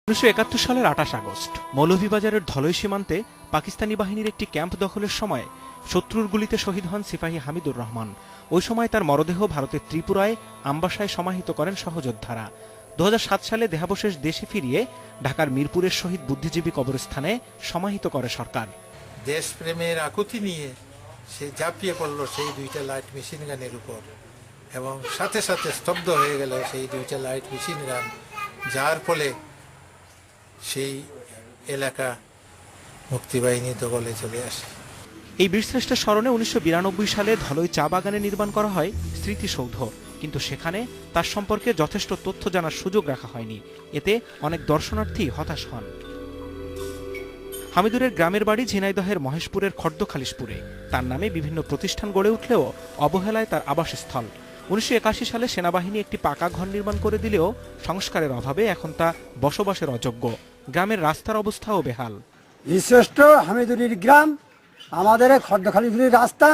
1971 সালের 28 আগস্ট মৌলভীবাজারের ধলই সীমান্তে পাকিস্তানি বাহিনীর একটি ক্যাম্প দখলের সময় শত্রুর গুলিতে শহীদ হন সিপাহী হামিদুর রহমান। ওই সময় তার মরদেহ ভারতের ত্রিপুরায় আমবাসায় সমাহিত করেন সহযোদ্ধারা। 2007 সালে দেহাবশেষ দেশে ফিরিয়ে ঢাকার মিরপুরের শহীদ বুদ্ধিজীবী কবরস্থানে সমাহিত করে সরকার। দেশপ্রেমের আকুতি নিয়ে সে ঝাঁপিয়ে পড়ল সেই দুইটা লাইট মেশিন গানের উপর এবং সাথে সাথে স্তব্ধ হয়ে গেল সেই দুইটা লাইট মেশিন গান, যার ফলে সেই এলাকা মুক্তিবাহিনী দখলে চলে আসে। এই বীরশ্রেষ্ঠের স্মরণে 1992 সালে ধলই চা বাগানে নির্মাণ করা হয় স্মৃতিসৌধ, কিন্তু সেখানে তার সম্পর্কে যথেষ্ট তথ্য জানার সুযোগ রাখা হয়নি। এতে অনেক দর্শনার্থী হতাশ হন। হামিদুরের গ্রামের বাড়ি ঝিনাইদহের মহেশপুরের খর্দখালিশপুরে। তার নামে বিভিন্ন প্রতিষ্ঠান গড়ে উঠলেও অবহেলায় তার আবাসস্থল। 1981 সালে সেনাবাহিনী একটি পাকা ঘর নির্মাণ করে দিলেও সংস্কারের অভাবে এখন তা বসবাসের অযোগ্য। গ্রামের রাস্তার অবস্থাও বেহাল। বীরশ্রেষ্ঠ হামিদুরের গ্রাম, আমাদের খর্দখালিপুরের রাস্তা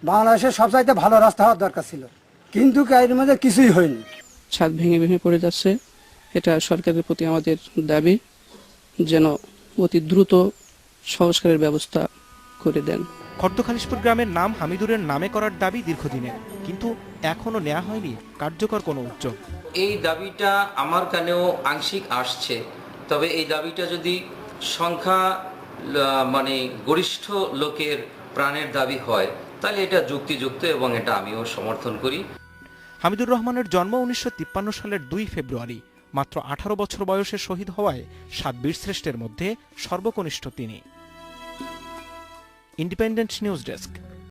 বাংলাদেশের সবচাইতে ভালো রাস্তা হওয়ার দরকার ছিল, কিন্তু এর মধ্যে কিছুই হয়নি। ছাদ ভেঙে ভেঙে পড়ে যাচ্ছে। এটা সরকারের প্রতি আমাদের দাবি যেন অতি দ্রুত সংস্কারের ব্যবস্থা করে দেন। খর্দখালিশপুর গ্রামের নাম হামিদুরের নামে করার দাবি দীর্ঘদিনের, কিন্তু এখনো নেওয়া হয়নি কার্যকর কোনো উদ্যোগ। এই দাবিটা আমার কানেও আংশিক আসছে, তবে এই দাবিটা যদি সংখ্যা গরিষ্ঠ লোকের প্রাণের দাবি হয় তাহলে এটা যুক্তিযুক্ত এবং এটা আমিও সমর্থন করি। হামিদুর রহমানের জন্ম 1953 সালের 2 ফেব্রুয়ারি। মাত্র 18 বছর বয়সে শহীদ হওয়ায় 7 বীরশ্রেষ্ঠের মধ্যে সর্বকনিষ্ঠ তিনি। Independent news desk.